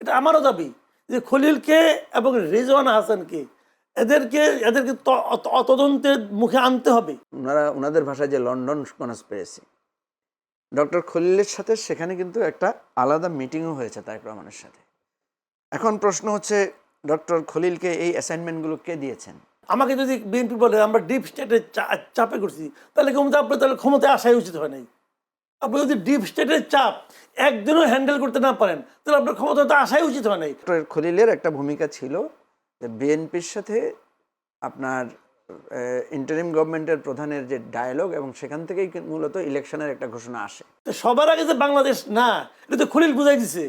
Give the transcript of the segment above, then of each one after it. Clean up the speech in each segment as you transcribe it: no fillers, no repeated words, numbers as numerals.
এটা আমারও দাবি যে খলিলকে এবং রেজওয়ানা হাসানকে এদেরকে তদন্তের মুখে আনতে হবে। ওনাদের ভাষায় যে লন্ডন কনস্পিরেসি, ডক্টর খলিলের সাথে সেখানে কিন্তু একটা আলাদা মিটিংও হয়েছে তারেক রহমানের সাথে। এখন প্রশ্ন হচ্ছে ডক্টর খলিলকে এই অ্যাসাইনমেন্টগুলো কে দিয়েছেন? আমাকে যদি বিএনপি বলে আমরা ডিপ স্টেটের চাপে করছি, তাহলে আপনি তাহলে ক্ষমতায় আসাই উচিত হয় নাই। আপনি যদি ডিপ স্টেটের চাপ একদিনও হ্যান্ডেল করতে না পারেন, তাহলে আপনার ক্ষমতাতে আসাই উচিত হয় নাই। ডক্টর খলিলের একটা ভূমিকা ছিল যে বিএনপির সাথে আপনার ইন্টারিম গভর্নমেন্টের প্রধানের যে ডায়ালগ, এবং সেখান থেকেই মূলত ইলেকশনের একটা ঘোষণা আসে। তো সবার আগে যে বাংলাদেশ না, এটা তো খলিল বুঝাই দিছে।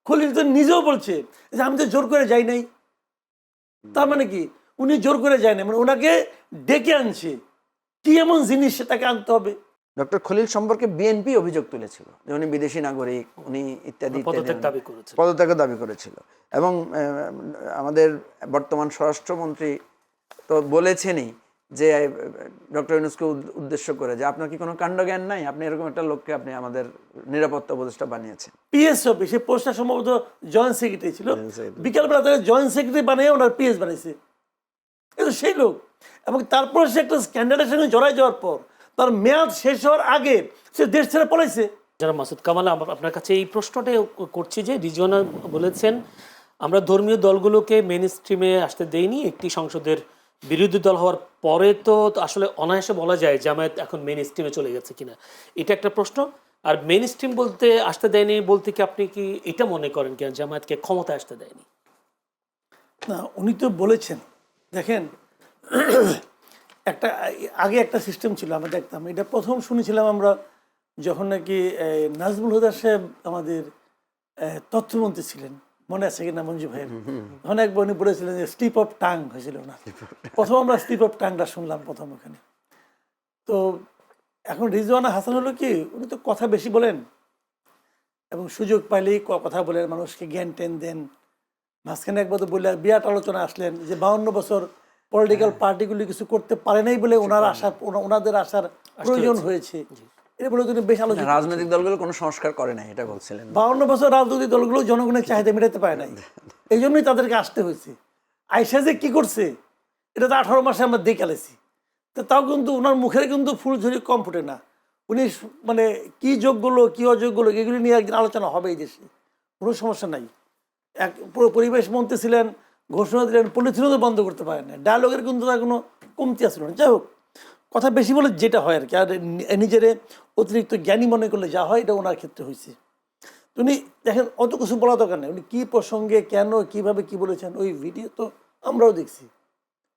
খলিল তো নিজেও বলছে যে আমি তো জোর করে যাই নাই। তার মানে কি উনি জোর করে যায় না, মানে ওনাকে ডেকে আনছে। কি এমন জিনিস তাকে আনতে হবে? ডক্টর খলিল সম্পর্কে বিএনপি অভিযোগ তুলেছিল যে উনি বিদেশি নাগরিক, উনি ইত্যাদি পদত্যাগের দাবি করেছিল। এবং আমাদের বর্তমান স্বরাষ্ট্রমন্ত্রী তো বলেছেনই যে ডক্টর ইউনূসকে উদ্দেশ্য করে যে আপনার কি কোনো কাণ্ডজ্ঞান নাই, আপনি এরকম একটা লোককে আপনি আমাদের নিরাপত্তা উপদেষ্টা বানিয়েছেন। পিএস হবে, সে পোস্টটা সম্ভবত জয়েন্ট সেক্রেটারি ছিল, বিকালবেলা তাকে জয়েন্ট সেক্রেটারি বানিয়ে ওনার পিএস বানিয়েছে। কিন্তু সেই লোক, এবং তারপর সে একটা স্ক্যান্ডালের সঙ্গে জড়াই যাওয়ার পর তার মেয়াদ শেষ হওয়ার আগে সে দেশ ছেড়ে পলাইছে। যারা মাসুদ কামাল, আপনার কাছে এই প্রশ্নটা করছি যে রিজওয়ানা বলেছেন আমরা ধর্মীয় দলগুলোকে মেইন স্ট্রিমে আসতে দেইনি। একটি সংসদের বিরোধী দল হওয়ার পরে তো আসলে অনায়াসে বলা যায় জামায়াত এখন মেইন স্ট্রিমে চলে গেছে কিনা, এটা একটা প্রশ্ন। আর মেইন স্ট্রিম বলতে আসতে দেয়নি বলতে কি আপনি কি এটা মনে করেন কিনা জামায়াতকে ক্ষমতায় আসতে দেয়নি? না, উনি তো বলেছেন, দেখেন আগে একটা সিস্টেম ছিল আমরা দেখতাম, এটা প্রথম শুনেছিলাম আমরা যখন নাকি নাজমুল হুদা সাহেব আমাদের তথ্যমন্ত্রী ছিলেন, মনে আছে কিনা মঞ্জু ভাইয়ের, তখন একবার উনি বলেছিলেন যে স্লিপ অফ টাং হয়েছিল না, প্রথম আমরা স্লিপ অফ টাংটা শুনলাম প্রথম ওখানে। তো এখন রিজওয়ানা হাসান হলো কি, উনি তো কথা বেশি বলেন এবং সুযোগ পাইলেই কথা বলেন, মানুষকে জ্ঞান টেন দেন। মাঝখানে একবার তো বললে বিরাট আলোচনা আসলেন যে 52 বছর পলিটিক্যাল পার্টিগুলি কিছু করতে পারে নাই বলে ওনাদের আসার প্রয়োজন হয়েছে। এটা বলে তিনি বেশ আলোচনা, রাজনৈতিক দলগুলো কোনো সংস্কার করে নাই এটা বলছিলেন। 52 বছর রাজনৈতিক দলগুলো জনগণের চাহিদা মেটাতে পারে নাই, এই জন্যই তাদেরকে আসতে হয়েছে। আইসা যে কি করছে এটা তো 18 মাসে আমরা দেখে আলেছি। তো তাও কিন্তু ওনার মুখের কিন্তু ফুলঝুরি কম ফুটে না। উনি মানে কি যোগগুলো কি অযোগ্যগুলো এগুলি নিয়ে একদিন আলোচনা হবে এই দেশে, কোনো সমস্যা নাই। পরিবেশ মন্ত্রী ছিলেন, ঘোষণা দিলেন, পলিথিনও তো বন্ধ করতে পারেন না। ডায়ালগের কিন্তু তার কোনো কমতি আসলো না। যাই হোক, কথা বেশি বলে যেটা হয় আর কি, আর নিজের অতিরিক্ত জ্ঞানী মনে করলে যা হয় এটা ওনার ক্ষেত্রে হয়েছে। উনি দেখেন অত কিছু বলা দরকার নেই, উনি কী প্রসঙ্গে কেন কীভাবে কি বলেছেন ওই ভিডিও তো আমরাও দেখছি।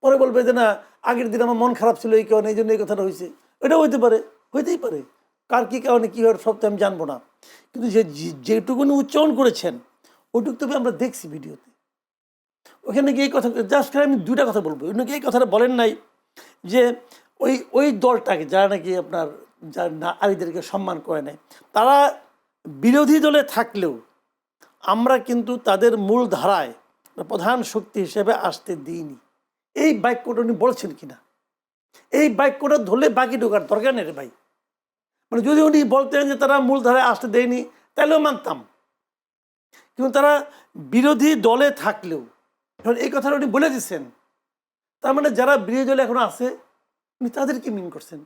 পরে বলবে যে না আগের দিন আমার মন খারাপ ছিল এই কারণে, এই জন্য এই কথাটা হয়েছে। এটাও হইতে পারে, হইতেই পারে, কার কী কারণে কী হয় সব তো আমি জানবো না। কিন্তু যেটুকুনি উচ্চারণ করেছেন ওইটুকু তবে আমরা দেখছি ভিডিওতে। ওখানে গিয়ে এই কথা জাস্ট আমি দুইটা কথা বলবো। উনি এই কথাটা বলেন নাই যে ওই দলটাকে যারা নাকি আপনার যারা নারীদেরকে সম্মান করে নেয়, তারা বিরোধী দলে থাকলেও আমরা কিন্তু তাদের মূল ধারায় প্রধান শক্তি হিসেবে আসতে দিইনি। এই বাক্যটা উনি বলছেন কিনা, এই বাক্যটা ধরলে বাকি ঢোকার দরকার নেই রে ভাই। মানে যদি উনি বলতেন যে তারা মূল ধারায় আসতে দেয়নি তাহলেও মানতাম, কিন্তু তারা বিরোধী দলে থাকলেও এখন এই কথাটা উনি বলে দিচ্ছেন, তার মানে যারা বিরোধী দলে এখন আছে উনি তাদেরকে মিন করছেন।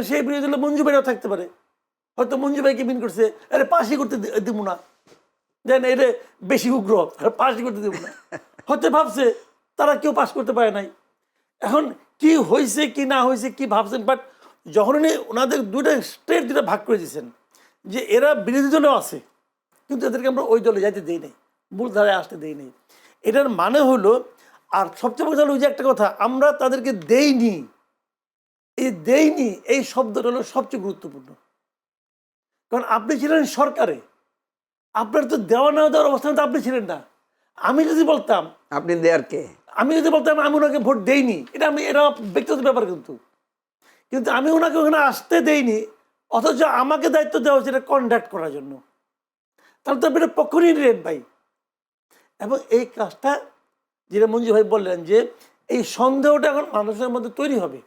সেই বিরোধী দলে মঞ্জু ভাইরাও থাকতে পারে, হয়তো মঞ্জু ভাইকে মিন করছে, আরে পাশই করতে দিব না, দেন এটা বেশি উগ্র, পাশই করতে দেব না, হয়তো ভাবছে তারা কেউ পাস করতে পারে নাই। এখন কি হয়েছে কি না হয়েছে কি ভাবছেন, বাট যখন উনি ওনাদের দুটো স্টেট দুটো ভাগ করে দিয়েছেন যে এরা বিরোধী দলেও আছে কিন্তু এদেরকে আমরা ওই দলে যাইতে দিই নাই, মূল ধারায় আসতে দিই নাই, এটার মানে হলো। আর সবচেয়ে বড় হলো যে একটা কথা, আমরা তাদেরকে দেইনি, এই শব্দটা হলো সবচেয়ে গুরুত্বপূর্ণ। কারণ আপনি ছিলেন সরকারে, আপনার তো দেওয়া না দেওয়ার অবস্থান তো আপনি ছিলেন না। আমি যদি বলতাম আপনি দেয়ার কে, আমি যদি বলতাম আমি ওনাকে ভোট দেইনি, এটা ব্যক্তিগত ব্যাপার, কিন্তু আমি ওনাকে ওখানে আসতে দেইনি, অথচ আমাকে দায়িত্ব দেওয়া হচ্ছে এটা কন্ডাক্ট করার জন্য, তাহলে তো আপনি এটা পক্ষ নিয়ে নিলেন ভাই। এবং এই কাজটা যেটা মঞ্জু ভাই বললেন যে এই সন্দেহটা এখন মানুষের মধ্যে তৈরি হবে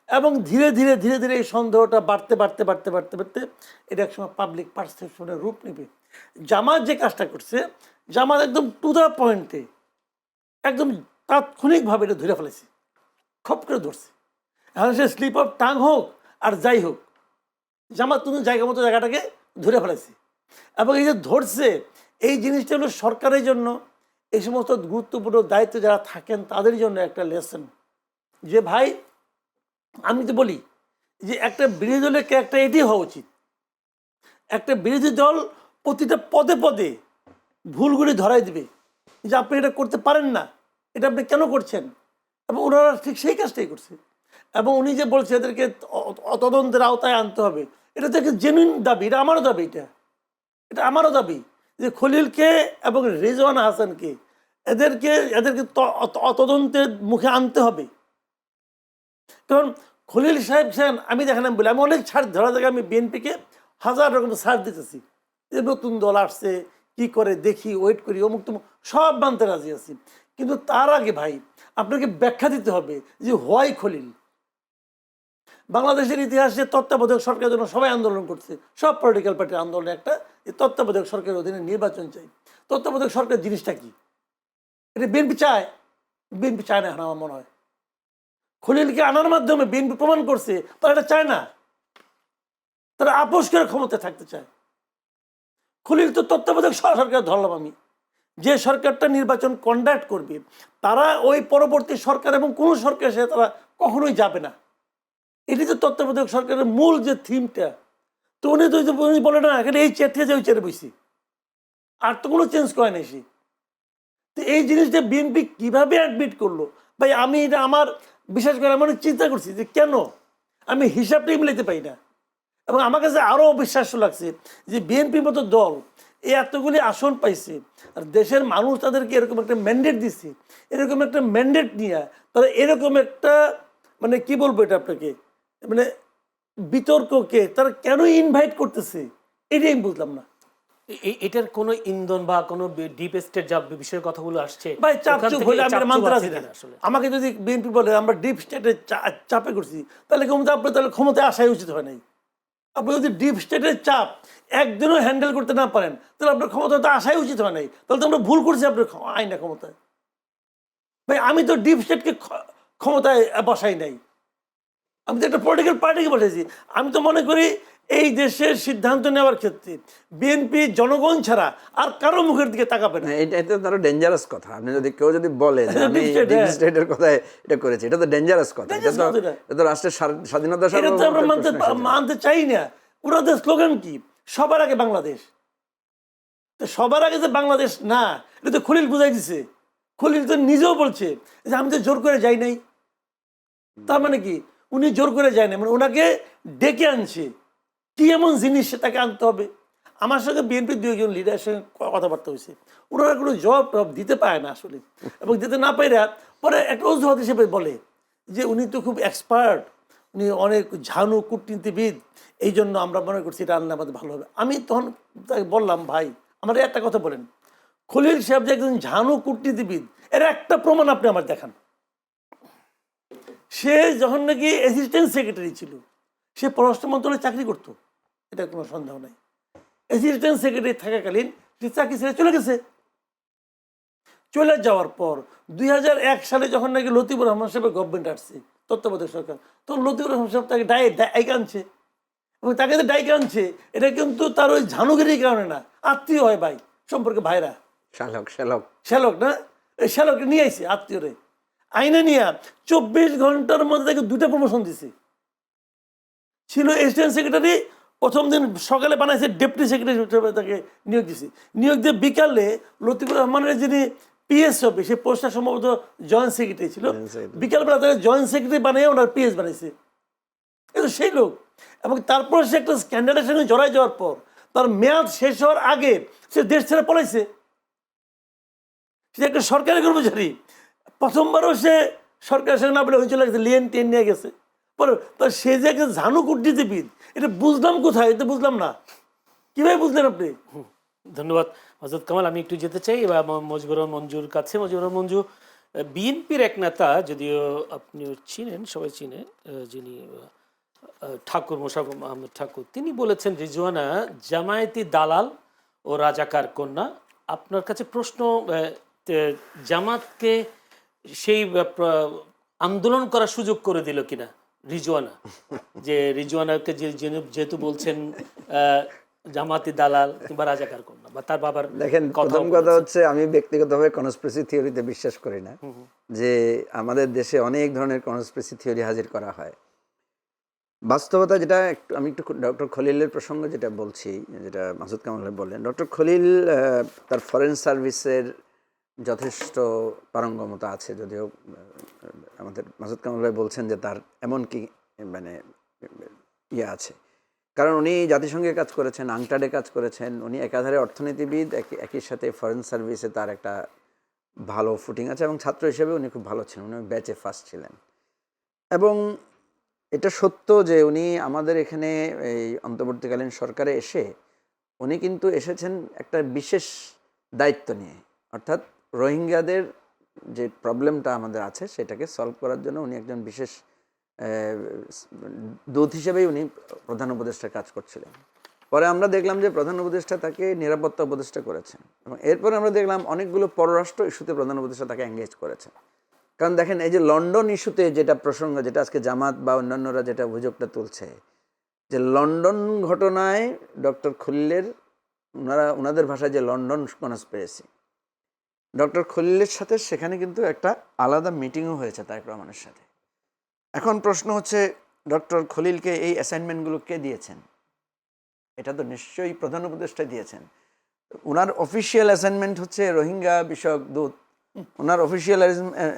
এবং ধীরে ধীরে ধীরে ধীরে এই সন্দেহটা বাড়তে বাড়তে বাড়তে বাড়তে বাড়তে এটা একসময় পাবলিক পারসেপশনের রূপ নেবে। জামাত যে কাজটা করছে, জামাত একদম টু দ্য পয়েন্টে একদম তাৎক্ষণিকভাবে এটা ধরে ফেলেছে, খপ করে ধরছে। এখন সে স্লিপ অফ টাং হোক আর যাই হোক, জামাত তুমি জায়গা মতো জায়গাটাকে ধরে ফেলেছে। এবং এই যে ধরছে, এই জিনিসটা হলো সরকারের জন্য, এই সমস্ত গুরুত্বপূর্ণ দায়িত্বে যারা থাকেন তাদের জন্য একটা লেসন, যে ভাই আমি তো বলি যে একটা বিরোধী দলের ক্যারেক্টার এটি হওয়া উচিত। একটা বিরোধী দল প্রতিটা পদে পদে ভুলগুলি ধরাই দিবে যে আপনি এটা করতে পারেন না, এটা আপনি কেন করছেন, এবং ওনারা ঠিক সেই কাজটাই করছে। এবং উনি যে বলছে এদেরকে তদন্তের আওতায় আনতে হবে, এটা তো একটা জেনুইন দাবি, এটা আমারও দাবি, এটা আমারও দাবি যে খলিলকে এবং রিজওয়ানা হাসানকে এদেরকে তদন্তের মুখে আনতে হবে। কারণ খলিল সাহেব সেন আমি দেখালাম বলে আমি অনেক ছাড় ধরা জায়গায় আমি বিএনপিকে হাজার রকম ছাড় দিতেছি, যে নতুন দল আসছে কি করে দেখি, ওয়েট করি, অমুক তমুক সব মানতে রাজি আছি। কিন্তু তার আগে ভাই আপনাকে ব্যাখ্যা দিতে হবে যে হোয়াই খলিল। বাংলাদেশের ইতিহাসে তত্ত্বাবধায়ক সরকারের জন্য সবাই আন্দোলন করছে, সব পলিটিক্যাল পার্টির আন্দোলন একটা, এই তত্ত্বাবধায়ক সরকারের অধীনে নির্বাচন চাই। তত্ত্বাবধায়ক সরকার জিনিসটা কি, এটা বিএনপি চায়? বিএনপি চায় না এখন আমার মনে হয়। খলিলকে আনার মাধ্যমে বিএনপি প্রমাণ করছে তারা এটা চায় না, তারা আপোষ করে ক্ষমতায় থাকতে চায়। খলিল তো তত্ত্বাবধায়ক সরকার ধরলাম আমি, যে সরকারটা নির্বাচন কন্ডাক্ট করবে তারা ওই পরবর্তী সরকার এবং কোনো সরকার সে তারা কখনোই যাবে না। এটি তো তত্ত্বাবধায়ক সরকারের মূল যে থিমটা। তো উনি তো উনি বলে না এখানে এই চেয়ার থেকে ওই চেয়ারে বসি, আর তো কোনো চেঞ্জ করে না সে। তো এই জিনিসটা বিএনপি কীভাবে অ্যাডমিট করলো ভাই, আমি এটা আমার বিশেষ করে আমি অনেক চিন্তা করছি যে কেন আমি হিসাবটাই মিলাতে পারি না। এবং আমার কাছে আরও অবিশ্বাস্য লাগছে যে বিএনপির মতো দল এই এতগুলি আসন পাইছে, আর দেশের মানুষ তাদেরকে এরকম একটা ম্যান্ডেট দিচ্ছে, এরকম একটা ম্যান্ডেট নিয়ে তারা এরকম একটা মানে কি বলবো এটা আপনাকে, মানে বিতর্ককে তারা কেন ইনভাইট করতেছে, এটাই আমি বুঝলাম না। এটার কোনো ইন্ধন বা কোনো ডিপ স্টেট যা বিষয়ের কথাগুলো আসছে ভাই, চাপচুপ হলে আমি মানতে রাজি না। আমাকে যদি বিএনপি বলে আমরা ডিপ স্টেটের চাপে করছি, তাহলে আপনি তাহলে ক্ষমতায় আসাই উচিত হয় নাই। আপনি যদি ডিপ স্টেটের চাপ একদিনও হ্যান্ডেল করতে না পারেন, তাহলে আপনার ক্ষমতায় তো আসাই উচিত হয় নাই। তাহলে তো আমরা ভুল করছি আপনার আইনা ক্ষমতায়। ভাই আমি তো ডিপ স্টেটকে ক্ষমতায় বসাই নাই, আমি তো একটা পলিটিক্যাল পার্টিকে বসাইছি। আমি তো মনে করি এই দেশের সিদ্ধান্ত নেওয়ার ক্ষেত্রে বিএনপি জনগণ ছাড়া আর কারো মুখের দিকে তাকাবে না। এটা তো আরো ডেঞ্জারাস কথা। আপনি যদি কেউ যদি বলে যে আমি ডিপ স্টেটের কথা এটা করেছি, এটা তো ডেঞ্জারাস কথা। এটা তো রাষ্ট্রের স্বাধীনতা আমরা মানতে চাই না। ওনাদের স্লোগান কি, সবার আগে বাংলাদেশ। তো সবার আগে যে বাংলাদেশ না, এটা তো খলিল বুঝাই দিছে। খলিল তো নিজেও বলছে যে আমি তো জোর করে যাই নাই। তার মানে কি উনি জোর করে যায় না, মানে ওনাকে ডেকে আনছে। কি এমন জিনিস তাকে আনতে হবে? আমার সঙ্গে বিএনপির দুইজন লিডারের সঙ্গে কথাবার্তা হয়েছে, ওনারা কোনো জবাব দিতে পারে না আসলে। এবং দিতে না পাইরা পরে একটা অজুহাত হিসেবে বলে যে উনি তো খুব এক্সপার্ট, উনি অনেক ঝানু কূটনীতিবিদ, এই জন্য আমরা মনে করছি এটা আনলে আমাদের ভালো হবে। আমি তখন তাকে বললাম, ভাই আমার একটা কথা বলেন, খলিল সাহেব যে একজন ঝানু কূটনীতিবিদ, এর একটা প্রমাণ আপনি আমার দেখান। সে যখন নাকি অ্যাসিস্ট্যান্ট সেক্রেটারি ছিল, সে পররাষ্ট্র মন্ত্রণালয়ে চাকরি করতো, এটা কোনো সন্দেহ নাই। অ্যাসিস্ট্যান্ট সেক্রেটারি থাকাকালীন সে চাকরি ছেড়ে চলে গেছে। চলে যাওয়ার পর 2001 সালে যখন নাকি লতিফুর রহমান সাহেবের গভর্নমেন্ট আসছে, তত্ত্বাবধায়ক সরকার, তখন লতিফুর রহমান সাহেব তাকে ডাইকে আনছে। এবং তাকে যে ডাইকে আনছে এটা কিন্তু তার ওই ঝানুগিরির কারণে না, আত্মীয় হয় ভাই, সম্পর্কে ভাইরা, শ্যালক না, এই শ্যালককে নিয়ে আইছে আত্মীয়রে, আইনে নিয়ে 24 ঘন্টার মধ্যে তাকে 2টা প্রমোশন দিছে। ছিল অ্যাসিস্ট্যান্ট সেক্রেটারি, প্রথম দিন সকালে বানাইছে ডেপুটি সেক্রেটারি হিসেবে তাকে নিয়োগ দিছে। নিয়োগ দিয়ে বিকালে লতিফুর রহমানের যিনি পিএস হবে, সে পোস্টটা সম্ভবত জয়েন্ট সেক্রেটারি ছিল, বিকালবেলা তাকে জয়েন্ট সেক্রেটারি বানিয়ে ওনার পিএস বানাইছে। কিন্তু সেই লোক, এবং তারপর সে একটা স্ক্যান্ডালের সঙ্গে জড়াই যাওয়ার পর তার মেয়াদ শেষ হওয়ার আগে সে দেশ ছেড়ে পলাইছে। সে একটা সরকারি কর্মচারী, প্রথমবারও সে সরকারের সঙ্গে না বলে হয়ে চলে গেছে, লিয়েন টেন নিয়ে গেছে। পরে তার সে যে একটা ঝানু কূটনীতিবিদ, এটা বুঝলাম কোথায়, এটা বুঝলাম না। কিভাবে বুঝলেন আপনি? ধন্যবাদ হযরত কামাল। আমি একটু যেতে চাই এবার মুজিবুর রহমান মঞ্জুর কাছে। মুজিবুর রহমান মঞ্জু বিএনপির এক নেতা, যদিও আপনি চিনেন, সবাই চিনে, যিনি ঠাকুর মোশাররফ আহমেদ ঠাকুর, তিনি বলেছেন রিজওয়ানা জামায়াতি দালাল ও রাজাকার কন্যা। আপনার কাছে প্রশ্ন, জামাতকে সেই আন্দোলন করার সুযোগ করে দিল কিনা রিজওয়ানা? যে রিজওয়ানাকে যেহেতু বলছেন জামাতি দালাল কিংবা রাজাকার কন্যা, বা তার বাবার দেখেন, প্রথম কথা হচ্ছে আমি ব্যক্তিগতভাবে কনস্পিরেসি থিওরিতে বিশ্বাস করি না। যে আমাদের দেশে অনেক ধরনের কনস্পিরেসি থিওরি হাজির করা হয়। বাস্তবতা যেটা, আমি একটু ডক্টর খলিলের প্রসঙ্গ যেটা বলছি, যেটা মাসুদ কামাল ভাই বললেন, ডক্টর খলিল তার ফরেন সার্ভিসের যথেষ্ট পারঙ্গমতা আছে, যদিও আমাদের মাসুদ কামাল ভাই বলছেন যে তার এমন কি মানে ইয়ে আছে, কারণ উনি জাতিসংঘে কাজ করেছেন, আংটাডে কাজ করেছেন, উনি একাধারে অর্থনীতিবিদ, একই সাথে ফরেন সার্ভিসে তার একটা ভালো ফুটিং আছে, এবং ছাত্র হিসেবে উনি খুব ভালো ছিলেন, উনি ব্যাচে ফার্স্ট ছিলেন। এবং এটা সত্য যে উনি আমাদের এখানে এই অন্তর্বর্তীকালীন সরকারে এসে উনি কিন্তু এসেছেন একটা বিশেষ দায়িত্ব নিয়ে, অর্থাৎ রোহিঙ্গাদের যে প্রবলেমটা আমাদের আছে সেটাকে সলভ করার জন্য উনি একজন বিশেষ দূত হিসেবেই উনি প্রধান উপদেষ্টার কাজ করছিলেন। পরে আমরা দেখলাম যে প্রধান উপদেষ্টা তাকে নিরাপত্তা উপদেষ্টা করেছেন, এবং এরপরে আমরা দেখলাম অনেকগুলো পররাষ্ট্র ইস্যুতে প্রধান উপদেষ্টা তাকে এঙ্গেজ করেছেন। কারণ দেখেন, এই যে লন্ডন ইস্যুতে যেটা প্রসঙ্গ, যেটা আজকে জামাত বা অন্যান্যরা যেটা অভিযোগটা তুলছে, যে লন্ডন ঘটনায় ডক্টর খলিলের, ওনাদের ভাষায় যে লন্ডন কনস্পিরেসি, ডক্টর খলিলের সাথে সেখানে কিন্তু একটা আলাদা মিটিংও হয়েছে তারেক রহমানের সাথে। এখন প্রশ্ন হচ্ছে, ডক্টর খলিলকে এই অ্যাসাইনমেন্টগুলো কে দিয়েছেন? এটা তো নিশ্চয়ই প্রধান উপদেষ্টা দিয়েছেন। ওনার অফিসিয়াল অ্যাসাইনমেন্ট হচ্ছে রোহিঙ্গা বিষয়ক দূত, ওনার অফিসিয়াল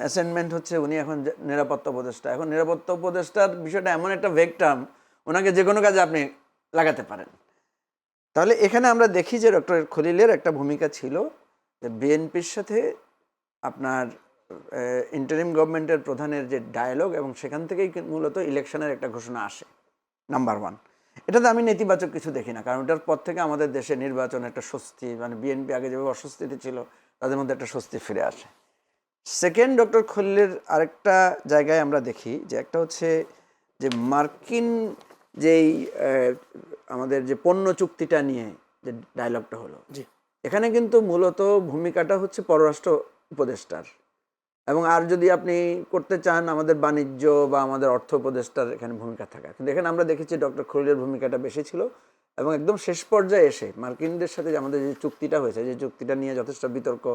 অ্যাসাইনমেন্ট হচ্ছে উনি এখন নিরাপত্তা উপদেষ্টা। এখন নিরাপত্তা উপদেষ্টার বিষয়টা এমন একটা ভেগ টার্ম, ওনাকে যে কোনো কাজে আপনি লাগাতে পারেন। তাহলে এখানে আমরা দেখি যে ডক্টর খলিলের একটা ভূমিকা ছিল, যে বিএনপির সাথে আপনার ইন্টারিম গভর্নমেন্টের প্রধানের যে ডায়ালগ, এবং সেখান থেকেই মূলত ইলেকশনের একটা ঘোষণা আসে, নাম্বার 1। এটাতে আমি নেতিবাচক কিছু দেখি না, কারণ এটার পর থেকে আমাদের দেশে নির্বাচন একটা স্বস্তি, মানে বিএনপি আগে যেভাবে অস্বস্তিতে ছিল তাদের মধ্যে একটা স্বস্তি ফিরে আসে। সেকেন্ড, ডক্টর খলিলের আরেকটা জায়গায় আমরা দেখি যে একটা হচ্ছে যে মার্কিন যেই আমাদের যে পণ্য চুক্তিটা নিয়ে যে ডায়লগটা হলো, এখানে কিন্তু মূলত ভূমিকাটা হচ্ছে পররাষ্ট্র উপদেষ্টার, এবং আর যদি আপনি করতে চান আমাদের বাণিজ্য বা আমাদের অর্থ উপদেষ্টার এখানে ভূমিকা থাকা। কিন্তু এখানে আমরা দেখেছি ডক্টর খলিলের ভূমিকাটা বেশি ছিল, এবং একদম শেষ পর্যায়ে এসে মার্কিনদের সাথে আমাদের যে চুক্তিটা হয়েছে, যে চুক্তিটা নিয়ে যথেষ্ট বিতর্ক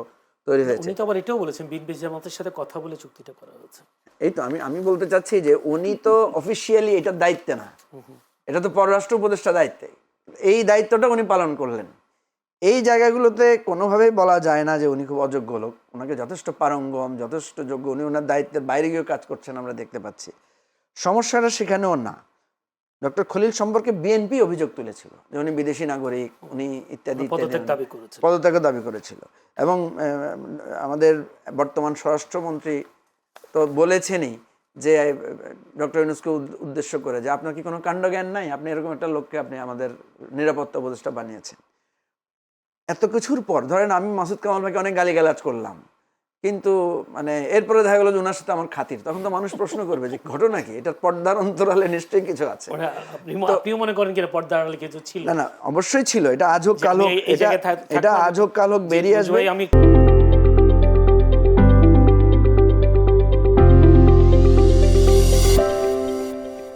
তৈরি হয়েছে। উনি তো আবার এটাও বলেছেন বিএনপি জামাতের সাথে কথা বলে চুক্তিটা করা হয়েছে। এই তো আমি বলতে চাচ্ছি যে উনি তো অফিসিয়ালি এটার দায়িত্বে না, এটা তো পররাষ্ট্র উপদেষ্টা দায়িত্বে, এই দায়িত্বটা উনি পালন করলেন। এই জায়গাগুলোতে কোনোভাবেই বলা যায় না যে উনি খুব অযোগ্য লোক, ওনাকে যথেষ্ট পারঙ্গম, যথেষ্ট যোগ্য, উনি ওনার দায়িত্বের বাইরে গিয়েও কাজ করছেন আমরা দেখতে পাচ্ছি। সমস্যাটা সেখানেও না। ডক্টর খলিল সম্পর্কে বিএনপি অভিযোগ তুলেছিল যে উনি বিদেশি নাগরিক, উনি ইত্যাদি পদত্যাগের দাবি করেছিল, এবং আমাদের বর্তমান স্বরাষ্ট্রমন্ত্রী তো বলেছেনই যে ডক্টর ইউনূসকে উদ্দেশ্য করে যে আপনার কি কোনো কাণ্ডজ্ঞান নাই, আপনি এরকম একটা লোককে আপনি আমাদের নিরাপত্তা উপদেষ্টা বানিয়েছেন। এত কিছুর পর ধরেন আমি মাসুদ কামাল ভাইকে অনেক গালিগালাজ করলাম, কিন্তু মানে এরপরে দেখা গেলো যে ওনার সাথে আমার খাতির, তখন তো মানুষ প্রশ্ন করবে যে ঘটনা কি, এটার পর্দার অন্তরালে নিশ্চয়ই কিছু আছে। আপনিও মনে করেন কি পর্দার আড়ালে কিছু ছিল? না, অবশ্যই ছিল। এটা আজ হোক কাল হোক, এটা আজ হোক কাল হোক বেরিয়ে আসবে। আমি